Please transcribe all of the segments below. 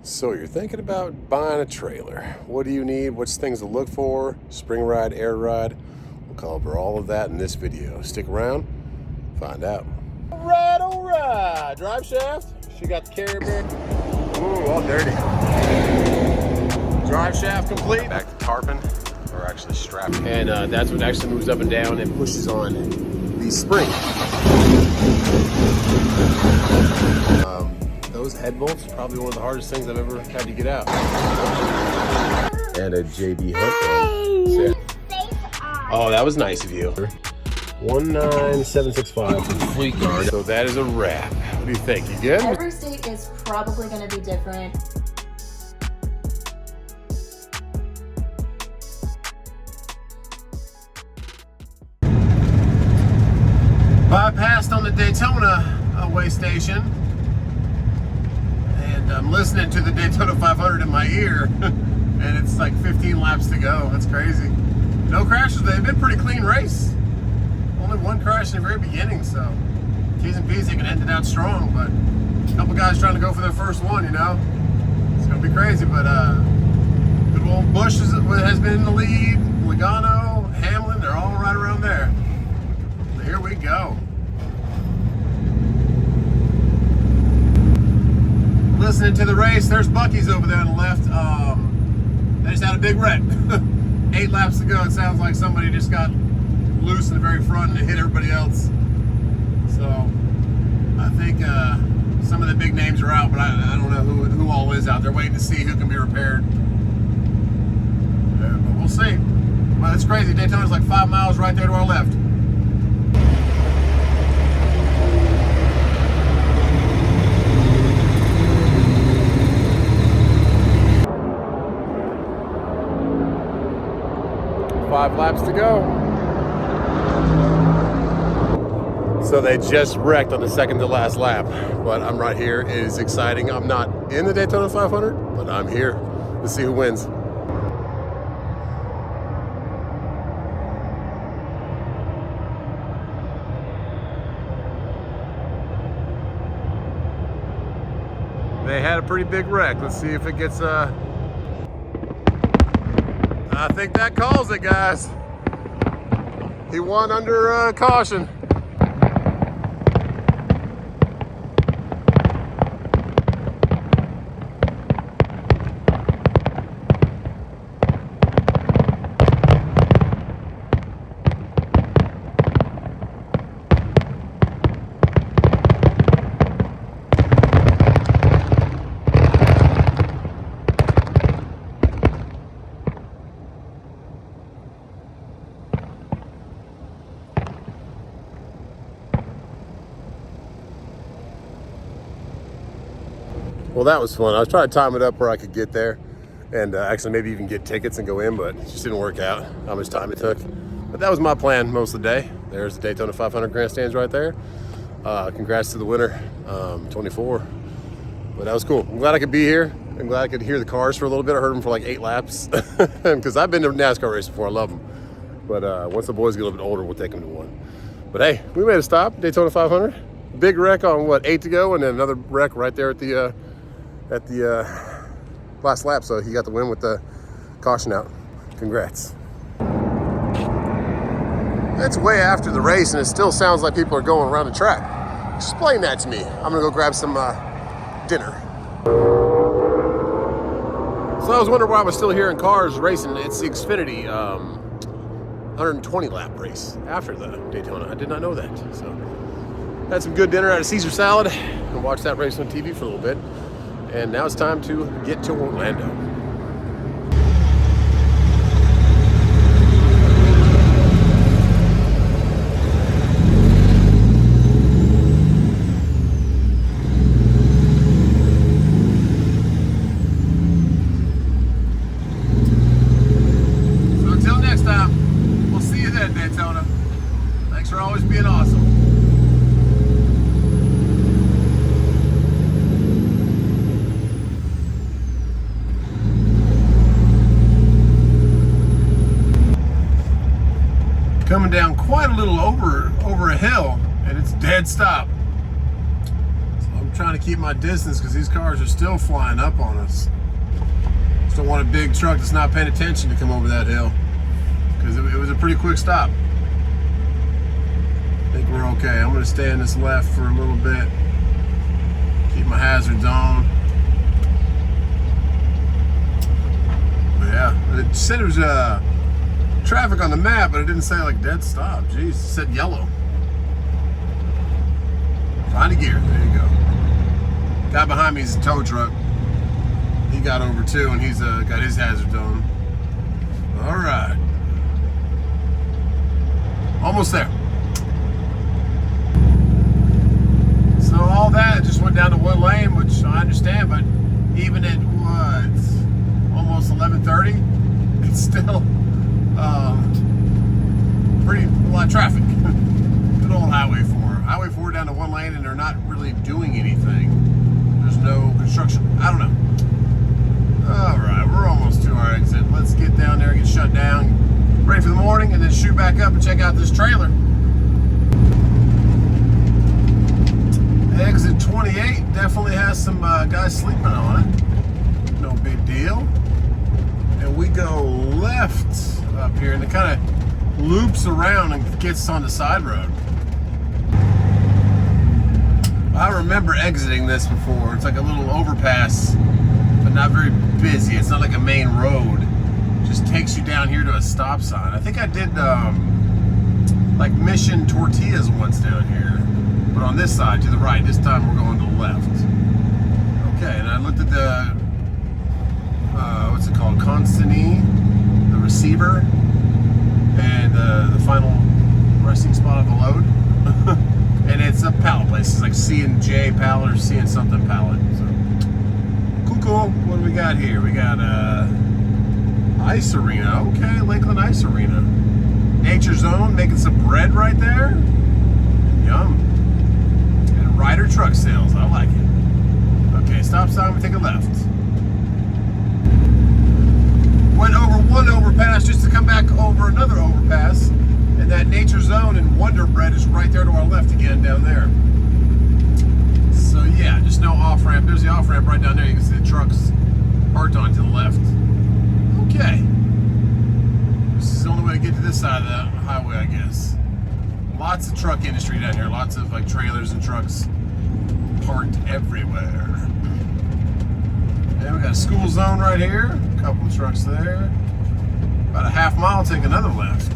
So you're thinking about buying a trailer. What do you need? What's things to look for? Spring ride, air ride? We'll cover all of that in this video. Stick around, find out. All right. Drive shaft. She got the carrier bit. Ooh, all dirty. Drive shaft complete. Back to tarping, or actually strapping. And that's what actually moves up and down and pushes on the spring. Those head bolts, probably one of the hardest things I've ever had to get out. And a JB Hunt. Oh, that was nice of you. 19765 for the fleet guard. So that is a wrap. What do you think? You good? Every state is probably going to be different. Bypassed on the Daytona way station. And I'm listening to the Daytona 500 in my ear. And it's like 15 laps to go. That's crazy. No crashes. They've been pretty clean race. Only one crash in the very beginning, so T's and P's, they can end it out strong, but a couple guys trying to go for their first one, you know? It's gonna be crazy, but good old Busch has been in the lead, Logano, Hamlin, they're all right around there. So here we go. Listening to the race, there's Bucky's over there on the left. They just had a big wreck. 8 laps to go, it sounds like somebody just got loose in the very front and hit everybody else. So I think some of the big names are out, but I don't know who all is out there. Waiting to see who can be repaired. Yeah, but we'll see. Well, it's crazy. Daytona's like 5 miles right there to our left. Five laps to go. So they just wrecked on the second to last lap, but I'm right here. It is exciting. I'm not in the Daytona 500, but I'm here to see who wins. They had a pretty big wreck. Let's see if it gets I think that calls it, guys. He won under caution. Well, that was fun. I was trying to time it up where I could get there and actually maybe even get tickets and go in, but it just didn't work out how much time it took. But that was my plan most of the day. There's the Daytona 500 grandstands right there. Congrats to the winner, 24. But that was cool. I'm glad I could be here. I'm glad I could hear the cars for a little bit. I heard them for like 8 laps because I've been to NASCAR races before. I love them. But once the boys get a little bit older, we'll take them to one. But hey, we made a stop, Daytona 500. Big wreck on what, 8 to go, and then another wreck right there at the last lap, so he got the win with the caution out. Congrats. It's way after the race and it still sounds like people are going around the track. Explain that to me. I'm gonna go grab some dinner. So I was wondering why I was still hearing cars racing. It's the Xfinity 120 lap race after the Daytona. I did not know that. So had some good dinner, had a Caesar salad and watched that race on TV for a little bit. And now it's time to get to Orlando. So until next time, we'll see you then, Daytona. Thanks for always being awesome. Coming down quite a little over a hill, and it's dead stop. So I'm I'm trying to keep my distance because these cars are still flying up on us. Just don't want a big truck that's not paying attention to come over that hill, because it was a pretty quick stop. I think we're okay. I'm going to stay in this left for a little bit. Keep my hazards on. But yeah, it said it was traffic on the map, but it didn't say like dead stop. Jeez, it said yellow. Find a gear. There you go. Guy behind me is a tow truck. He got over too, and he's got his hazards on. All right. Almost there. So all that just went down to one lane, which I understand, but even at what, almost 11:30, it's still pretty a lot of traffic. Good old Highway 4. Highway 4 down to one lane, and they're not really doing anything. There's no construction. I don't know. All right, we're almost to our exit. Let's get down there, get shut down, ready for the morning, and then shoot back up and check out this trailer. Exit 28 definitely has some guys sleeping on it. No big deal. And we go left up here, and it kind of loops around and gets on the side road. I remember exiting this before. It's like a little overpass, but not very busy. It's not like a main road. It just takes you down here to a stop sign. I think I did like Mission Tortillas once down here, but on this side to the right. This time we're going to the left. Okay, and I looked at the what's it called, Constantine, the receiver, and the final resting spot of the load. And it's a pallet place. It's like C&J pallet or C and something pallet. So cool. What do we got here? We got Ice Arena. Okay, Lakeland Ice Arena. Nature Zone, making some bread right there. Yum. And Ryder truck sales. I like it. Okay, stop sign. We take a left. Went over one overpass just to come back over another overpass. And that Nature Zone and Wonder Bread is right there to our left again down there. So yeah, just no off-ramp. There's the off-ramp right down there. You can see the trucks parked on to the left. Okay. This is the only way to get to this side of the highway, I guess. Lots of truck industry down here. Lots of like trailers and trucks parked everywhere. And we got a school zone right here. A couple of trucks there. About a half mile, take another left.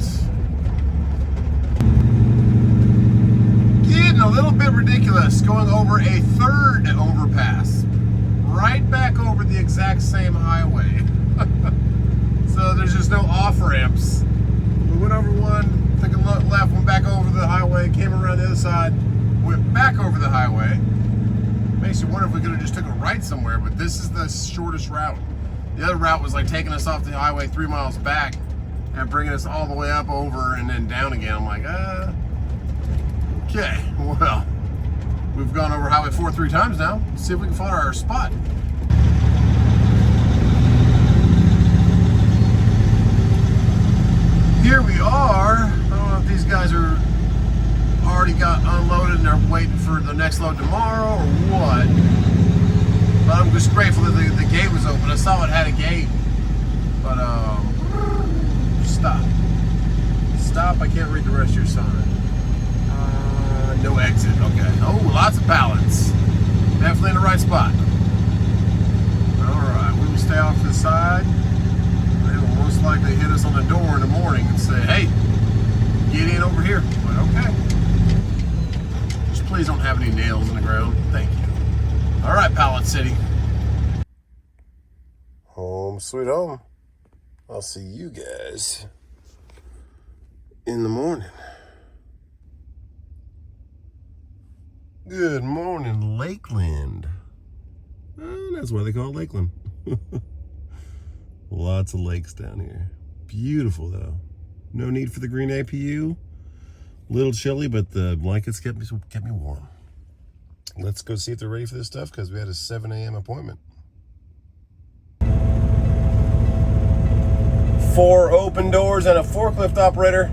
Getting a little bit ridiculous, going over a third overpass, right back over the exact same highway. So there's just no off ramps. We went over one, took a left, went back over the highway, came around the other side, went back over the highway. Makes you wonder if we could have just took a right somewhere, but this is the shortest route. The other route was like taking us off the highway 3 miles back and bringing us all the way up over and then down again. I'm like, okay, well, we've gone over Highway 4 3 times now. Let's see if we can find our spot. Here we are. I don't know if these guys are already got unloaded and they're waiting for the next load tomorrow or what. But I'm just grateful that the gate was open. I saw it had a gate, but stop. Stop, I can't read the rest of your sign. No exit, okay. Oh, lots of pallets. Definitely in the right spot. Alright, we will stay off to the side. They will most likely hit us on the door in the morning and say, hey, get in over here. But okay. Just please don't have any nails in the ground. Thank you. Alright, Pallet City. Home sweet home. I'll see you guys in the morning. Good morning, Lakeland. That's why they call it Lakeland. Lots of lakes down here. Beautiful, though. No need for the green APU. Little chilly, but the blankets kept me warm. Let's go see if they're ready for this stuff, because we had a 7 a.m. appointment. 4 open doors and a forklift operator.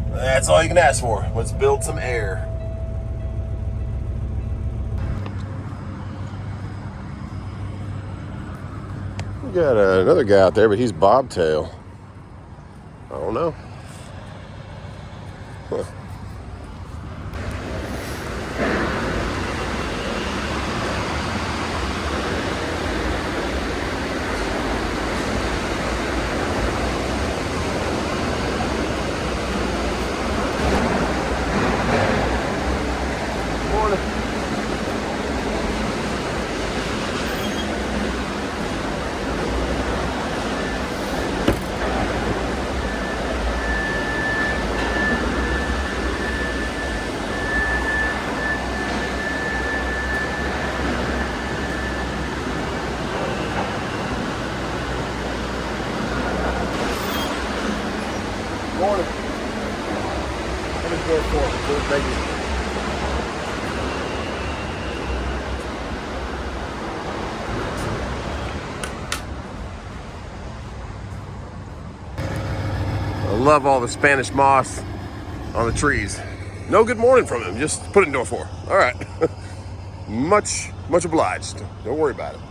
That's all you can ask for. Let's build some air. We got another guy out there, but he's bobtail. I don't know. Huh. Morning. Let me go for it. Thank you. I love all the Spanish moss on the trees. No good morning from him. Just put it in door 4. All right. much obliged. Don't worry about it.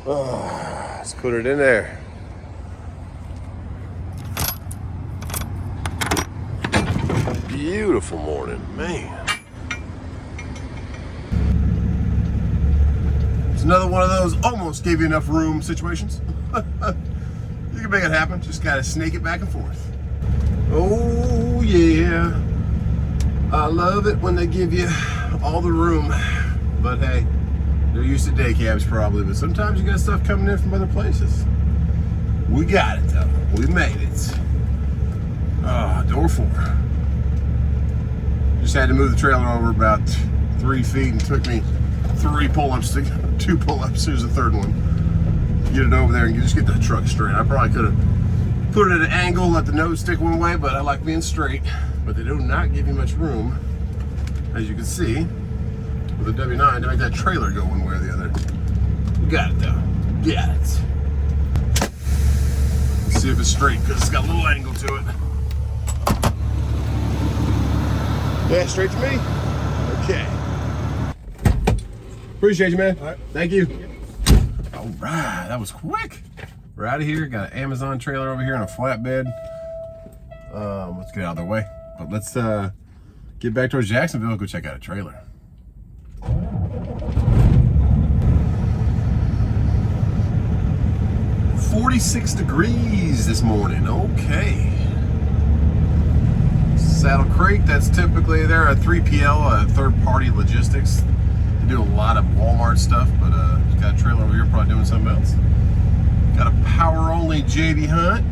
Let's put it in there. Beautiful morning, man. It's another one of those almost gave you enough room situations. You can make it happen, just gotta snake it back and forth. Oh yeah, I love it when they give you all the room. But hey, they're used to day cabs probably, but sometimes you got stuff coming in from other places. We got it though, we made it. Door 4. Just had to move the trailer over about 3 feet and took me 3 pull-ups to 2 pull-ups. Here's the 3rd one. Get it over there and just get the truck straight. I probably could have put it at an angle, let the nose stick one way, but I like being straight. But they do not give you much room, as you can see, with the W9 to make that trailer go one way or the other. We got it though. Got it. Let's see if it's straight because it's got a little angle to it. Yeah, straight to me? Okay. Appreciate you, man. All right. Thank you. All right, that was quick. We're out of here. Got an Amazon trailer over here on a flatbed. Let's get out of the way. But let's get back towards Jacksonville and go check out a trailer. "46 degrees this morning." Okay. Saddle Creek, that's typically, they're a 3PL, third-party logistics. They do a lot of Walmart stuff, but got a trailer over here probably doing something else. Got a power-only JB Hunt.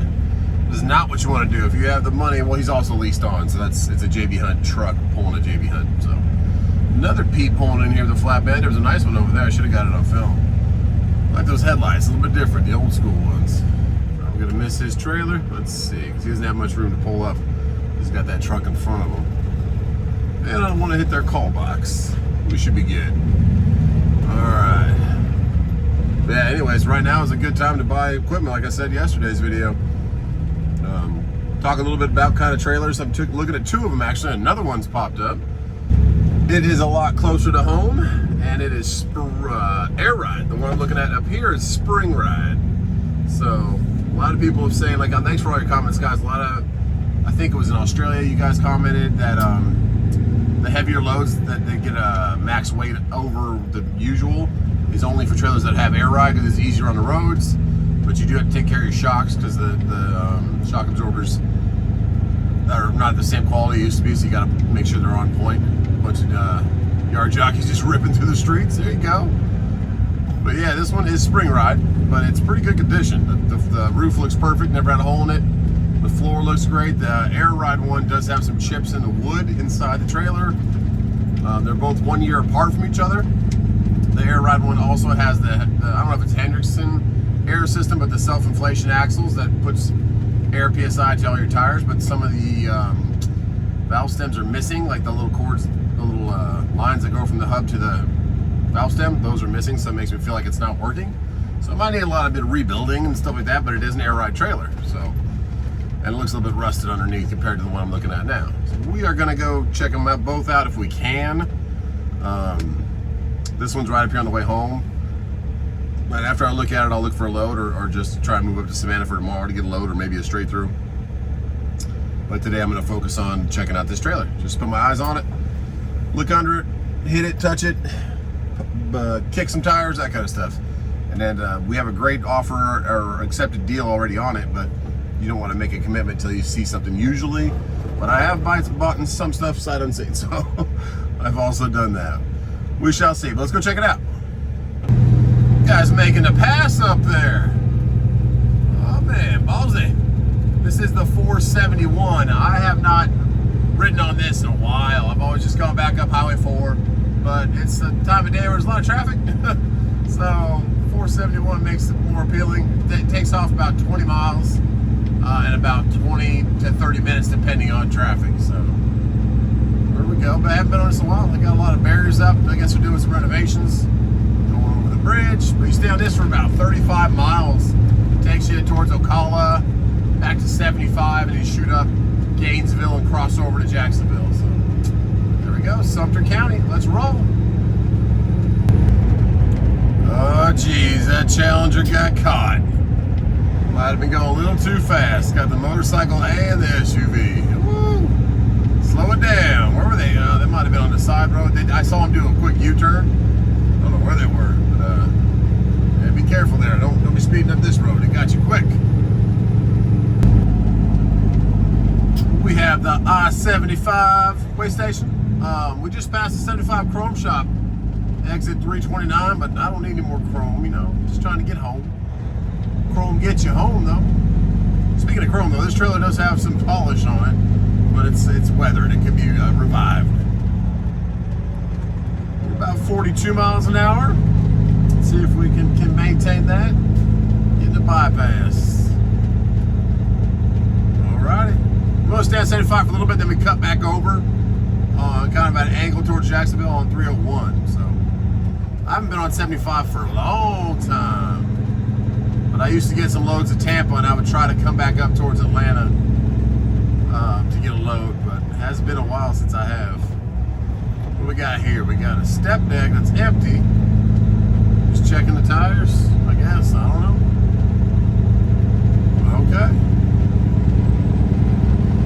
This is not what you want to do if you have the money. Well, he's also leased on, so it's a JB Hunt truck pulling a JB Hunt. So another Pete pulling in here with a flatbed. There's a nice one over there. I should have got it on film. I like those headlights, a little bit different, the old school ones. I'm gonna miss his trailer. Let's see, because he doesn't have much room to pull up. He's got that truck in front of him. And I don't want to hit their call box. We should be good. Alright. Yeah, anyways, right now is a good time to buy equipment, like I said in yesterday's video. Talk a little bit about kind of trailers. I'm looking at 2 of them actually. Another one's popped up. It is a lot closer to home, and it is Air Ride. The one I'm looking at up here is Spring Ride. So, a lot of people have saying, like, thanks for all your comments, guys. I think it was in Australia, you guys commented that the heavier loads that they get a max weight over the usual is only for trailers that have air ride because it's easier on the roads. But you do have to take care of your shocks because the shock absorbers are not the same quality it used to be, so you got to make sure they're on point. A bunch of yard jockeys just ripping through the streets. There you go. But yeah, this one is Spring Ride, but it's pretty good condition. The roof looks perfect, never had a hole in it. The floor looks great. The Air Ride one does have some chips in the wood inside the trailer. They're both 1 year apart from each other. The Air Ride one also has the I don't know if it's Hendrickson air system, but the self-inflation axles that puts air PSI to all your tires, but some of the valve stems are missing, like the little cords, the little lines that go from the hub to the valve stem, those are missing, so it makes me feel like it's not working. So it might need a bit of rebuilding and stuff like that, but it is an Air Ride trailer, so. And it looks a little bit rusted underneath compared to the one I'm looking at now. So we are gonna go check them out both out if we can. This one's right up here on the way home. Right after after I look at it, I'll look for a load or just try and move up to Savannah for tomorrow to get a load or maybe a straight through. But today I'm gonna focus on checking out this trailer. Just put my eyes on it, look under it, hit it, touch it, kick some tires, that kind of stuff. And then we have a great offer or accepted deal already on it, but you don't want to make a commitment until you see something usually. But I have bought some stuff sight unseen, so I've also done that. We shall see, but let's go check it out. Guy's making a pass up there. Oh man, ballsy. This is the 471. I have not ridden on this in a while. I've always just gone back up Highway 4, but it's the time of day where there's a lot of traffic. So 471 makes it more appealing. It takes off about 20 miles in about 20 to 30 minutes depending on traffic. So there we go. But I haven't been on this in a while. They got a lot of barriers up. I guess they're doing some renovations. Going over the bridge. But you stay on this for about 35 miles. It takes you towards Ocala, back to 75, and you shoot up Gainesville and cross over to Jacksonville. So there we go. Sumter County. Let's roll. Oh geez, that Challenger got caught. Might have been going a little too fast. Got the motorcycle and the SUV. Woo! Slow it down. Where were they? They might have been on the side road. I saw them do a quick U-turn. I don't know where they were, but yeah, be careful there. Don't be speeding up this road. It got you quick. We have the I-75 way station. We just passed the 75 Chrome shop. Exit 329, but I don't need any more chrome, you know, just trying to get home. Chrome gets you home though. Speaking of chrome though, this trailer does have some polish on it, but it's weathered. It can be revived. We're about 42 miles an hour. Let's see if we can maintain that. Get the bypass. Alrighty. We're gonna stay at 75 for a little bit, then we cut back over kind of at an angle towards Jacksonville on 301. So I haven't been on 75 for a long time, but I used to get some loads of Tampa and I would try to come back up towards Atlanta to get a load, but it has been a while since I have. What do we got here? We got a step deck that's empty. Just checking the tires, I guess. I don't know. Okay.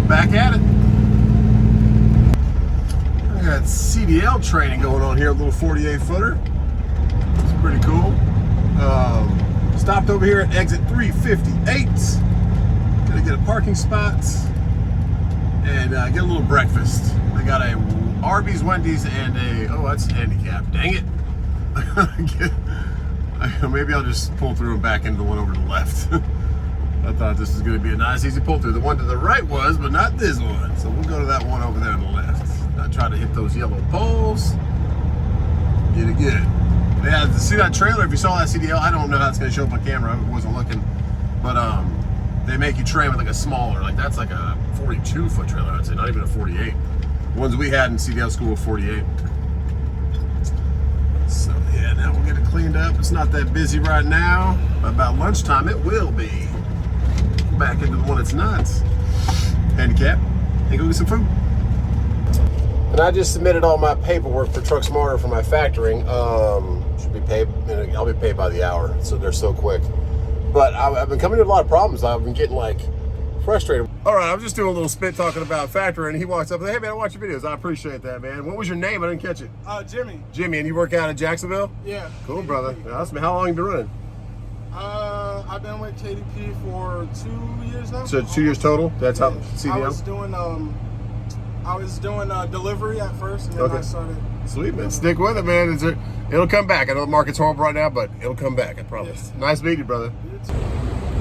Back at it. I got CDL training going on here, a little 48 footer. It's pretty cool. Stopped over here at exit 358. Gonna get a parking spot and get a little breakfast. They got a Arby's, Wendy's, and oh, that's handicap. Dang it. Maybe I'll just pull through and back into the one over to the left. I thought this was going to be a nice, easy pull through. The one to the right was, but not this one. So we'll go to that one over there on the left. Not try to hit those yellow poles. Get it good. Yeah, see that trailer, if you saw that CDL, I don't know how it's going to show up on camera. I wasn't looking. But they make you train with like a smaller, like that's like a 42-foot trailer, I'd say, not even a 48. The ones we had in CDL school were 48. So yeah, now we'll get it cleaned up. It's not that busy right now. About lunchtime, it will be. Back into the one that's nuts. Handicap. And go get some food. And I just submitted all my paperwork for Truck Smarter for my factoring. Should be paid. I'll be paid by the hour, so they're so quick. But I've been coming to a lot of problems. I've been getting like frustrated. All right, I was just doing a little spit talking about factoring, and he walks up and says, "Hey man, I watch your videos. I appreciate that, man. What was your name? I didn't catch it." Jimmy. Jimmy, and you work out in Jacksonville? Yeah. Cool, brother. Awesome. How long have you been running? I've been with KDP for 2 years now. So 2 years total? That's how CDL? I was doing delivery at first, and then I started. Sweet, man. Stick with it, man. It'll come back. I know the market's horrible right now, but it'll come back, I promise. Yes. Nice meeting you, brother.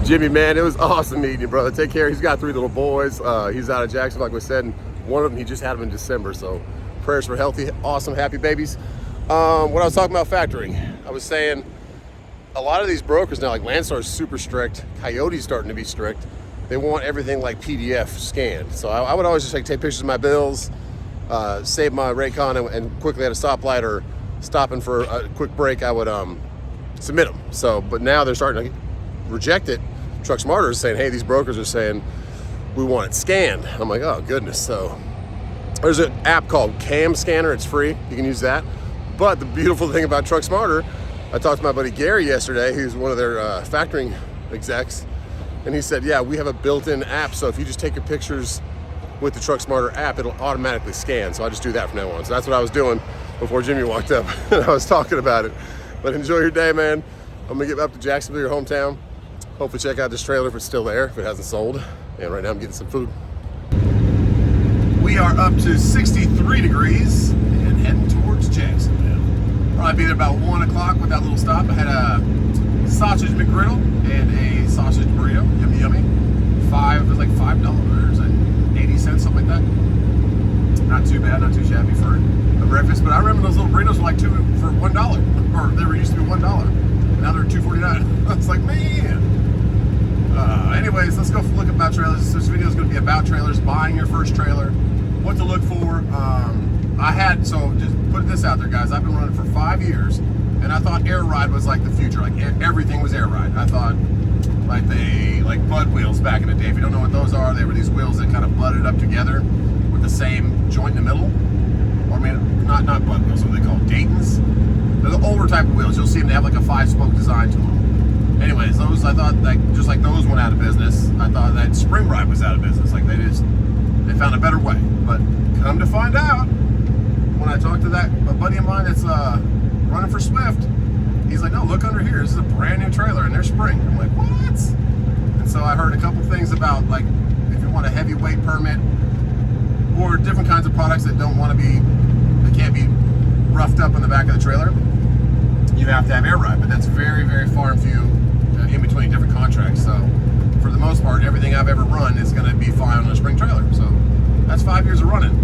Jimmy, man, it was awesome meeting you, brother. Take care. He's got 3 little boys. He's out of Jackson, like we said, and one of them, he just had them in December, so prayers for healthy, awesome, happy babies. What I was talking about factoring, I was saying a lot of these brokers now, like Landstar's super strict, Coyote's starting to be strict. They want everything like PDF scanned. So I would always just like take pictures of my bills, save my Raycon, and quickly at a stoplight or stopping for a quick break, I would submit them. So, but now they're starting to reject it. Truck Smarter is saying, hey, these brokers are saying, we want it scanned. I'm like, oh goodness. So there's an app called Cam Scanner. It's free. You can use that. But the beautiful thing about Truck Smarter I talked to my buddy Gary yesterday, who's one of their factoring execs, and he said, yeah, we have a built-in app, so if you just take your pictures with the Truck Smarter app, it'll automatically scan. So I just do that from now on. So that's what I was doing before Jimmy walked up and I was talking about it. But enjoy your day, man. I'm gonna get up to Jacksonville, your hometown. Hopefully check out this trailer if it's still there, if it hasn't sold. And right now I'm getting some food. We are up to 63 degrees and heading towards Jacksonville. Probably be there about 1 o'clock with that little stop. I had a sausage McGriddle and a sausage burrito, yummy, yummy. It was like $5.80, something like that. Not too bad, not too shabby for a breakfast. But I remember those little burritos were like $2 for $1, or they were used to be $1. Now they're $2.49. I was like, man. Anyways, let's go look about trailers. This video is going to be about trailers, buying your first trailer, what to look for. So just put this out there, guys. I've been running for 5 years, and I thought air ride was like the future. Like everything was air ride. I thought like bud wheels back in the day. If you don't know what those are, they were these wheels that kind of butted up together with the same joint in the middle. Or I mean, not bud wheels. What are they called? Daytons. They're the older type of wheels. You'll see them. They have like a 5-spoke design to them. Anyways, those, I thought, like, just like those went out of business, I thought that spring ride was out of business. Like they found a better way. But come to find out, when I talked to a buddy of mine that's running for Swift, he's like, no, look under here. This is a brand new trailer and they're spring. I'm like, what? And so I heard a couple things about, like, if you want a heavyweight permit or different kinds of products that can't be roughed up in the back of the trailer, you have to have air ride. But that's very, very far and few in between different contracts. So for the most part, everything I've ever run is going to be fine on a spring trailer. So that's 5 years of running.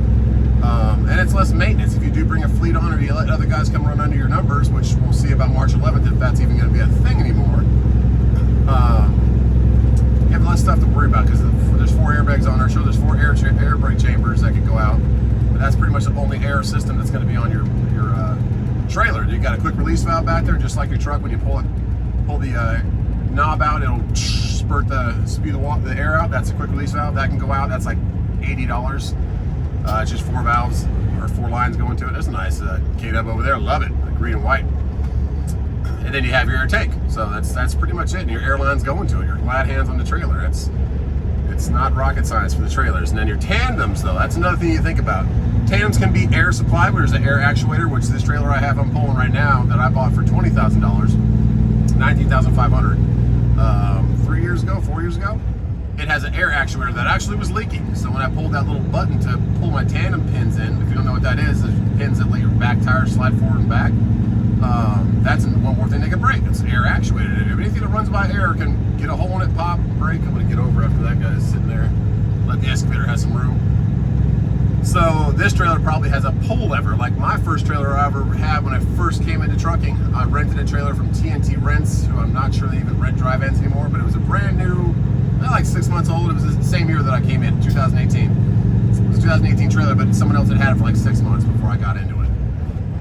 And it's less maintenance. If you do bring a fleet on, or you let other guys come run under your numbers, which we'll see about March 11th if that's even going to be a thing anymore, you have less stuff to worry about because there's 4 airbags on there. So there's 4 air brake chambers that could go out. But that's pretty much the only air system that's going to be on your trailer. You got a quick release valve back there, just like your truck. When you pull the knob out, it'll spew the air out. That's a quick release valve that can go out. That's like $80. It's just 4 valves or 4 lines going to it. There's a nice K-dub over there. Love it, green and white. And then you have your air tank. So that's pretty much it. And your air line's going to it. Your glad hands on the trailer. It's not rocket science for the trailers. And then your tandems, though, that's another thing you think about. Tandems can be air supply, but there's an air actuator, which this trailer I'm pulling right now that I bought for $20,000, $19,500, 4 years ago. It has an air actuator that actually was leaking. So when I pulled that little button to pull my tandem pins in, if you don't know what that is, there's pins that let your back tires slide forward and back. That's one more thing they can break. It's air actuated. Anything that runs by air can get a hole in it, pop, break. I'm gonna get over after that guy's sitting there. Let the excavator have some room. So this trailer probably has a pull lever. Like my first trailer I ever had when I first came into trucking, I rented a trailer from TNT Rents, who I'm not sure they even rent drive ends anymore, but it was a brand new, like 6 months old. It was the same year that I came in, 2018. It was a 2018 trailer, but someone else had had it for like 6 months before I got into it.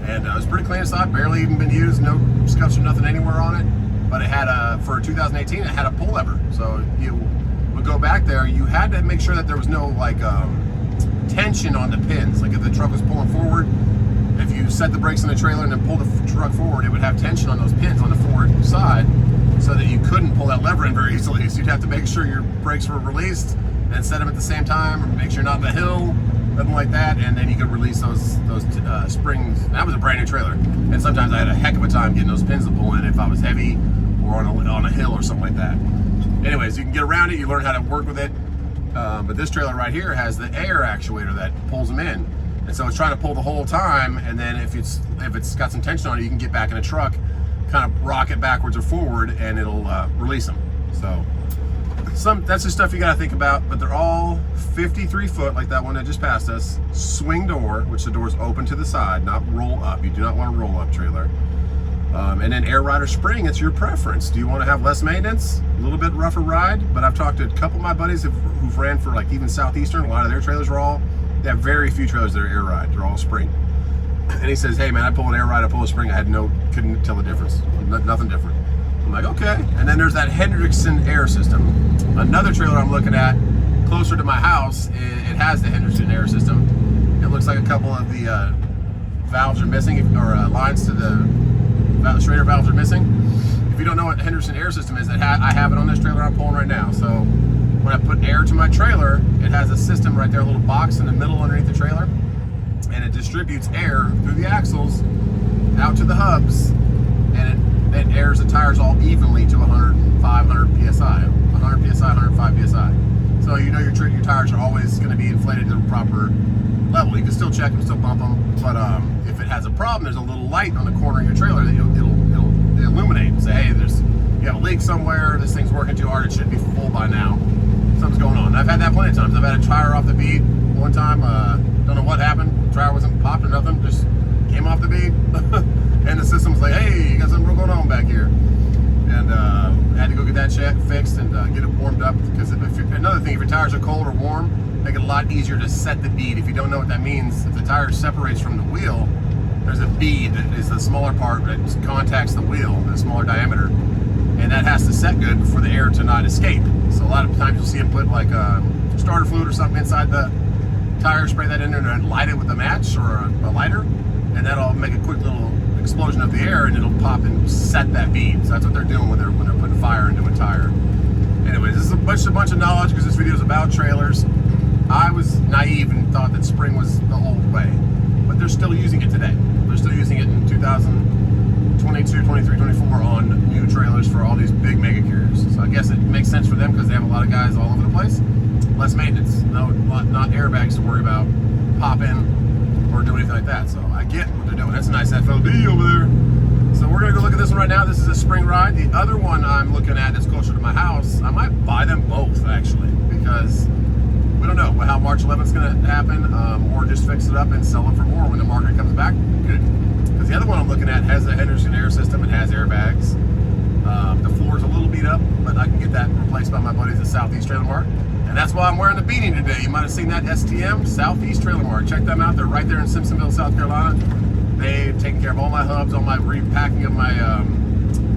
And it was pretty clean inside, barely even been used, no scuffs or nothing anywhere on it. But it had for 2018, it had a pull lever. So you would go back there, you had to make sure that there was no like tension on the pins. Like if the truck was pulling forward, if you set the brakes in the trailer and then pull the truck forward, it would have tension on those pins on the forward side so that you couldn't pull that lever in very easily. So you'd have to make sure your brakes were released and set them at the same time, or make sure you're not in the hill, nothing like that, and then you could release those springs. That was a brand new trailer, and sometimes I had a heck of a time getting those pins to pull in if I was heavy or on a hill or something like that. Anyways, you can get around it, you learn how to work with it. But this trailer right here has the air actuator that pulls them in, and so it's trying to pull the whole time. And then if it's got some tension on it, you can get back in a truck, kind of rock it backwards or forward, and it'll release them. So that's the stuff you got to think about. But they're all 53 foot, like that one that just passed us. Swing door, which the door's open to the side, not roll up. You do not want a roll up trailer. And then air ride or spring, it's your preference. Do you want to have less maintenance, a little bit rougher ride? But I've talked to a couple of my buddies who've ran for like even Southeastern. A lot of their trailers they have very few trailers that are air ride. They're all spring. And he says, hey man, I pull an air ride, I pull a spring. Couldn't tell the difference. Nothing different. I'm like, okay. And then there's that Hendrickson air system. Another trailer I'm looking at closer to my house, it has the Hendrickson air system. It looks like a couple of the valves are missing, or lines to the straighter valves are missing. If you don't know what the Henderson air system is, I have it on this trailer I'm pulling right now. So when I put air to my trailer, it has a system right there, a little box in the middle underneath the trailer, and it distributes air through the axles out to the hubs, and it airs the tires all evenly to 100 psi, 100 psi, 105 psi. So you know your tires are always going to be inflated to the proper level. You can still check them, still bump them, but if it has a problem, there's a little light on the corner of your trailer that it'll illuminate and say, hey, you have a leak somewhere, this thing's working too hard, it should be full by now, something's going on. And I've had that plenty of times. I've had a tire off the bead one time, don't know what happened, the tire wasn't popped or nothing, just came off the bead, and the system was like, hey, you got something real going on back here. And had to go get that fixed and get it warmed up, because another thing, if your tires are cold or warm, make it a lot easier to set the bead. If you don't know what that means, if the tire separates from the wheel, there's a bead that is the smaller part that contacts the wheel, the smaller diameter, and that has to set good for the air to not escape. So a lot of times you'll see them put like starter fluid or something inside the tire, spray that in there and light it with a match or a lighter, and that'll make a quick little explosion of the air, and it'll pop and set that bead. So that's what they're doing when they're putting fire into a tire. Anyways, this is a bunch of knowledge, because this video is about trailers. I was naive and thought that spring was the old way, but they're still using it today. They're still using it in 2022, 23, 24 on new trailers for all these big mega carriers. So I guess it makes sense for them, because they have a lot of guys all over the place. Less maintenance, not airbags to worry about popping or do anything like that. So I get what they're doing. That's a nice FLD over there. So we're gonna go look at this one right now. This is a spring ride. The other one I'm looking at that's closer to my house, I might buy them both actually, because we don't know how March 11th is going to happen, or just fix it up and sell it for more when the market comes back. Good. Because the other one I'm looking at has a Henderson air system. It has airbags. The floor is a little beat up, but I can get that replaced by my buddies at Southeast Trailer Mart. And that's why I'm wearing the beanie today. You might have seen that STM, Southeast Trailer Mart. Check them out. They're right there in Simpsonville, South Carolina. They've taken care of all my hubs, all my repacking of my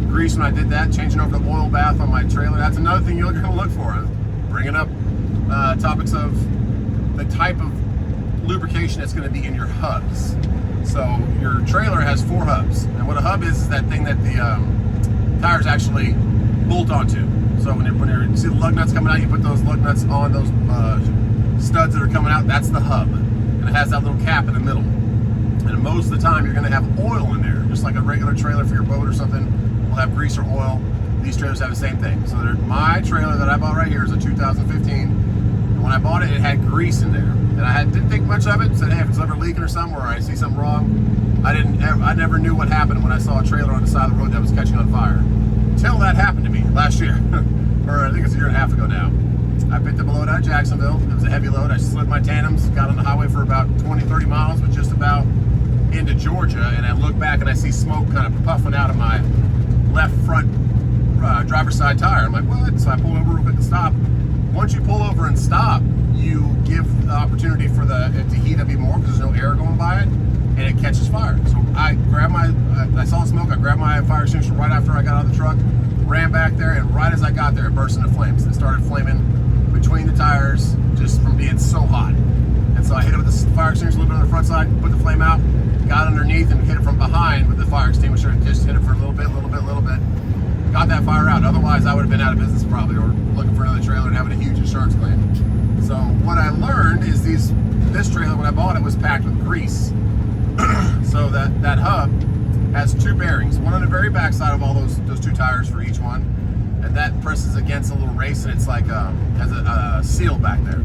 grease when I did that, changing over the oil bath on my trailer. That's another thing you're going to look for. Bringing up topics of the type of lubrication that's going to be in your hubs. So your trailer has 4 hubs, and what a hub is that thing that the tires actually bolt onto. So when you see the lug nuts coming out, you put those lug nuts on those studs that are coming out. That's the hub, and it has that little cap in the middle. And most of the time, you're going to have oil in there, just like a regular trailer for your boat or something will have grease or oil. These trailers have the same thing. So my trailer that I bought right here is a 2015. And when I bought it, it had grease in there. And I didn't think much of it. Said, hey, if it's ever leaking or something, or I see something wrong, I never knew what happened when I saw a trailer on the side of the road that was catching on fire. Until that happened to me last year, or I think it's a year and a half ago now. I picked up a load out of Jacksonville. It was a heavy load. I slid my tandems, got on the highway for about 20, 30 miles, but just about into Georgia. And I look back and I see smoke kind of puffing out of my left front driver's side tire. I'm like, what? So I pull over real quick and stop. Once you pull over and stop, you give the opportunity for it to heat up even more, because there's no air going by it, and it catches fire. So I grabbed I saw smoke, I grabbed my fire extinguisher right after I got out of the truck, ran back there, and right as I got there, it burst into flames. It started flaming between the tires just from being so hot. And so I hit it with the fire extinguisher a little bit on the front side, put the flame out, got underneath and hit it from behind with the fire extinguisher, and just hit it for a little bit. Got that fire out. Otherwise, I would have been out of business probably, or looking for another trailer and having a huge insurance claim. So what I learned is this trailer, when I bought it, was packed with grease. So that hub has 2 bearings, one on the very back side of all those 2 tires for each one, and that presses against a little race, and it's like has a seal back there.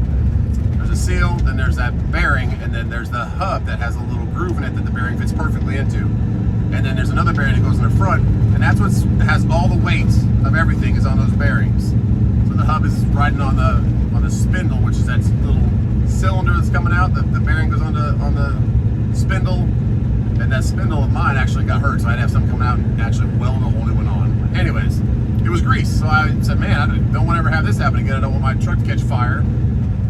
There's a seal, then there's that bearing, and then there's the hub that has a little groove in it that the bearing fits perfectly into. And then there's another bearing that goes in the front, and that's what has all the weight of everything is on those bearings. So the hub is riding on the spindle, which is that little cylinder that's coming out. The bearing goes on the spindle, and that spindle of mine actually got hurt, so I'd have something coming out and actually weld a whole new one on. Anyways, it was grease, so I said, man, I don't want to ever have this happen again. I don't want my truck to catch fire.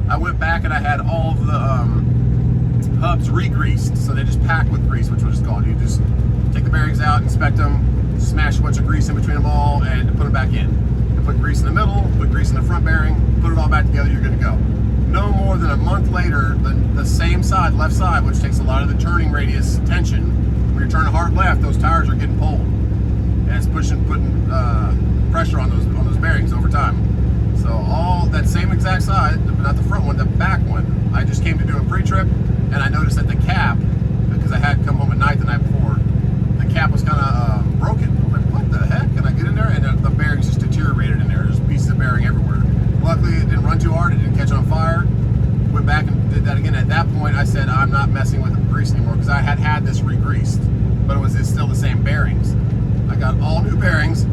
I went back and I had all of the hubs re-greased, so they just pack with grease, which was just gone. You just take the bearings out, inspect them, smash a bunch of grease in between them all, and put them back in. And put grease in the middle, put grease in the front bearing, put it all back together, you're good to go. No more than a month later, the same side, left side, which takes a lot of the turning radius tension, when you're turning hard left, those tires are getting pulled. and it's putting pressure on those bearings over time. So all that same exact side, not the front one, the back one, I just came to do a pre-trip, and I noticed that the cap, because I had come home at night the night before, the cap was kind of broken. I'm like, what the heck? And I get in there, and the bearings just deteriorated in there. There's pieces of bearing everywhere. Luckily, it didn't run too hard. It didn't catch on fire. Went back and did that again. At that point, I said, I'm not messing with the grease anymore, because I had this re-greased, but it's still the same bearings. I got all new bearings.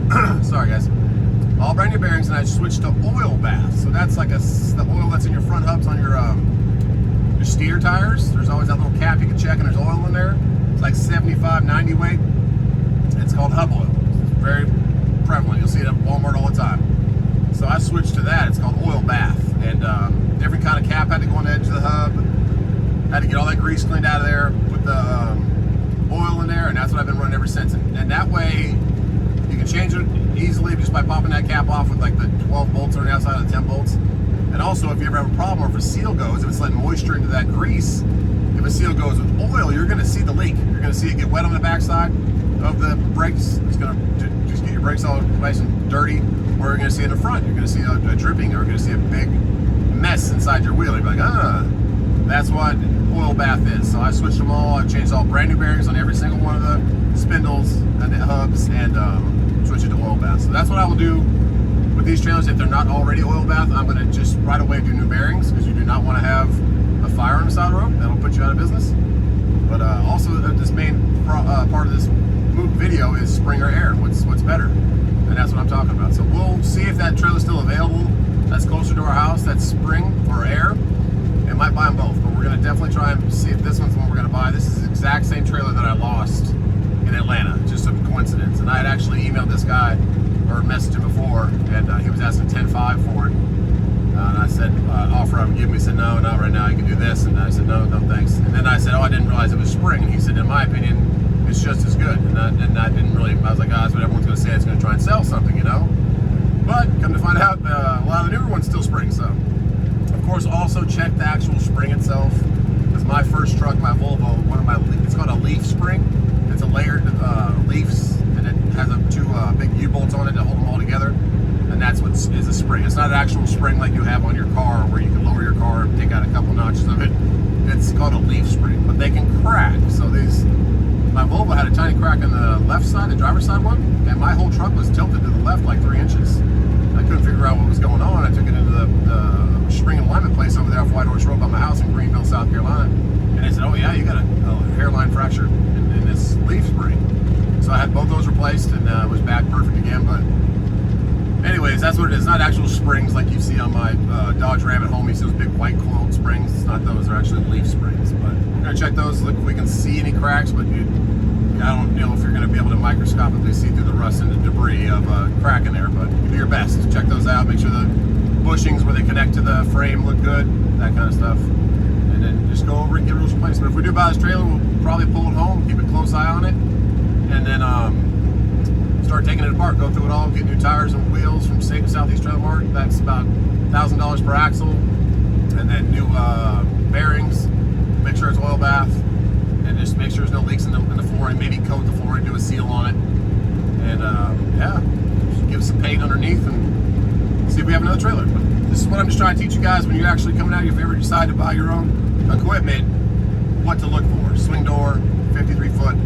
Sorry, guys. All brand new bearings, and I switched to oil bath. So that's like the oil that's in your front hubs on your steer tires. There's always that little cap you can check, and there's oil in there. It's like 75, 90 weight. It's called hub oil. It's very prevalent. You'll see it at Walmart all the time. So I switched to that. It's called oil bath, and different kind of cap had to go on the edge of the hub. Had to get all that grease cleaned out of there. Put the oil in there, and that's what I've been running ever since. And that way, you can change it easily just by popping that cap off with like the 12 bolts on the outside of the 10 bolts. And also, if you ever have a problem, or if a seal goes, if it's letting moisture into that grease, if a seal goes with oil, you're going to see the leak. You're going to see it get wet on the backside of the brakes. It's going to just get your brakes all nice and dirty. Or you're going to see it in the front. You're going to see a dripping, or you're going to see a big mess inside your wheel. You're like, that's what oil bath is. So I switched them all. I changed all brand new bearings on every single one of the spindles and the hubs, and switch it to oil bath. So that's what I will do with these trailers. If they're not already oil bath, I'm going to just right away do new bearings, because you do not want to have a fire on the side of the road. That'll put you out of business. But also, this main part of this video is spring or air. What's better? And that's what I'm talking about. So we'll see if that trailer's still available. That's closer to our house. That's spring or air. I might buy them both, but we're going to definitely try and see if this one's the one we're going to buy. This is the exact same trailer that I lost in Atlanta. Just a coincidence. And I had actually emailed this guy, or messaged him before, and he was asking $10,500 for it. And I said, offer I would give him. He said, no, not right now. You can do this. And I said, no, thanks. And then I said, I didn't realize it was spring. And he said, in my opinion, it's just as good. And I didn't really, I was like, that's what everyone's going to say. It's going to try and sell something, you know? But come to find out, a lot of the newer ones still spring. So, of course, also check the actual spring itself. Because my first truck, my Volvo, it's called a leaf spring. It's a layered leaves, and it has two big U-bolts on it to hold them all together. And that's what is a spring. It's not an actual spring like you have on your car, where you can lower your car and take out a couple notches of it. It's called a leaf spring, but they can crack. So my Volvo had a tiny crack on the left side, the driver's side one, and my whole truck was tilted to the left like 3 inches. I couldn't figure out what was going on. I took it into the spring alignment place over there off White Horse Road by my house in Greenville, South Carolina. And they said, oh yeah, you got a hairline fracture in this leaf spring. So I had both those replaced, and it was back perfect again. But anyways, that's what it is. It's not actual springs like you see on my Dodge Ram at home. You see those big white coiled springs. It's not those. They're actually leaf springs. But we're going to check those, look if we can see any cracks. But I don't know if you're going to be able to microscopically see through the rust and the debris of a crack in there. But do your best. Check those out. Make sure the bushings where they connect to the frame look good. That kind of stuff. And then just go over and get those replaced. But if we do buy this trailer, we'll probably pull it home, keep a close eye on it, and then start taking it apart, go through it all, get new tires and wheels from Southeast Trailer Mart. That's about $1,000 per axle, and then new bearings. Make sure it's oil bath, and just make sure there's no leaks in the flooring. Maybe coat the flooring, do a seal on it, and just give it some paint underneath and see if we have another trailer. But this is what I'm just trying to teach you guys when you're actually coming out. If you ever decide to buy your own equipment, what to look for. Swing door, 53-foot.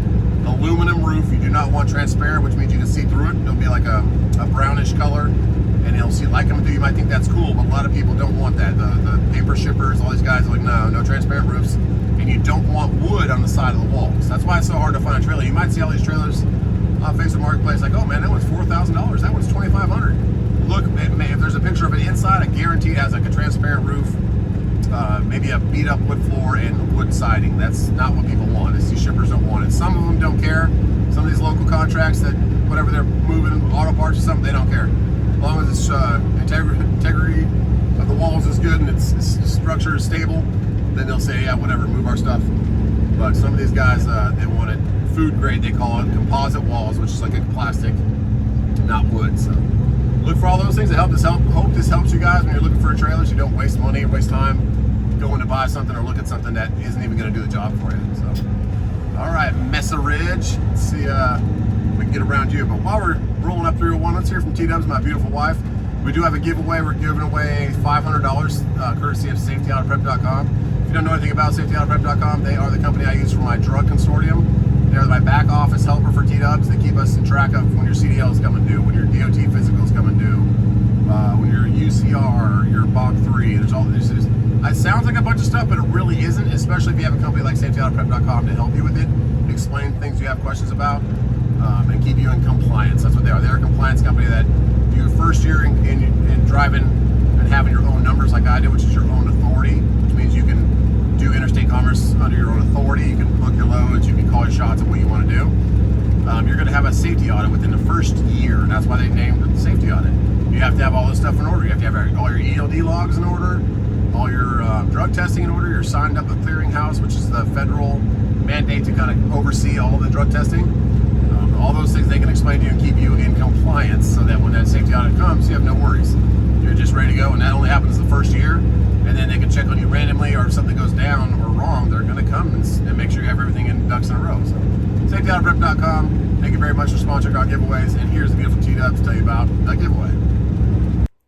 Aluminum roof. You do not want transparent, which means you can see through it. It'll be like a brownish color, and it'll see like them do. You might think that's cool, but a lot of people don't want that. The paper shippers, all these guys are like, no transparent roofs. And you don't want wood on the side of the walls. That's why it's so hard to find a trailer. You might see all these trailers on Facebook Marketplace, like, oh man, that one's $4,000. That one's $2,500. Look, if there's a picture of it inside, I guarantee it has like a transparent roof. Maybe a beat up wood floor and wood siding. That's not what people want. These shippers don't want it. Some of them don't care. Some of these local contracts that whatever they're moving, auto parts or something, they don't care. As long as its integrity of the walls is good and its structure is stable, then they'll say, yeah, whatever, move our stuff. But some of these guys, they want it food grade, they call it, composite walls, which is like a plastic, not wood. So look for all those things. Hope this helps you guys when you're looking for a trailer, so you don't waste money or waste time going to buy something or look at something that isn't even going to do the job for you. So, all right, Mesa Ridge. Let's see, we can get around you. But while we're rolling up 301, let's hear from T-Dubs, my beautiful wife. We do have a giveaway. We're giving away $500 courtesy of SafetyAutoPrep.com. If you don't know anything about SafetyAutoPrep.com, they are the company I use for my drug consortium. They're my back office helper for T-Dubs. They keep us in track of when your CDL is coming due, when your DOT physical is coming due, when your UCR, your BOC 3. There's all this. It sounds like a bunch of stuff, but it really isn't, especially if you have a company like SafetyAutoPrep.com to help you with it, explain things you have questions about, and keep you in compliance. That's what they are. They're a compliance company that your first year in driving and having your own numbers like I did, which is your own authority, which means you can do interstate commerce under your own authority. You can book your loads. You can call your shots at what you want to do. You're going to have a safety audit within the first year, and that's why they named it the safety audit. You have to have all this stuff in order. You have to have all your ELD logs in order, all your drug testing in order. You're signed up with Clearinghouse, which is the federal mandate to kind of oversee all the drug testing. All those things they can explain to you and keep you in compliance so that when that safety audit comes, you have no worries. You're just ready to go, and that only happens the first year. And then they can check on you randomly, or if something goes down or wrong, they're going to come and make sure you have everything in ducks in a row. So, SafetyAutoPrep.com. Thank you very much for sponsoring our giveaways. And here's the beautiful T-Dubs to tell you about the giveaway.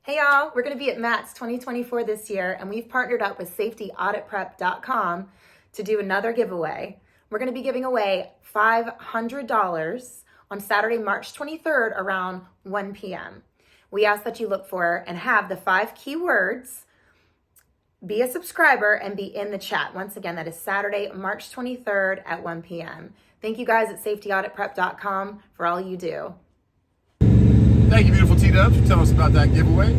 Hey y'all, we're going to be at MATS 2024 this year, and we've partnered up with SafetyAuditPrep.com to do another giveaway. We're going to be giving away $500 on Saturday, March 23rd around 1 p.m. We ask that you look for and have the 5 keywords, be a subscriber, and be in the chat. Once again, that is Saturday, March 23rd at 1 p.m. Thank you guys at SafetyAuditPrep.com for all you do. Thank you, beautiful T-Dubs, for telling us about that giveaway.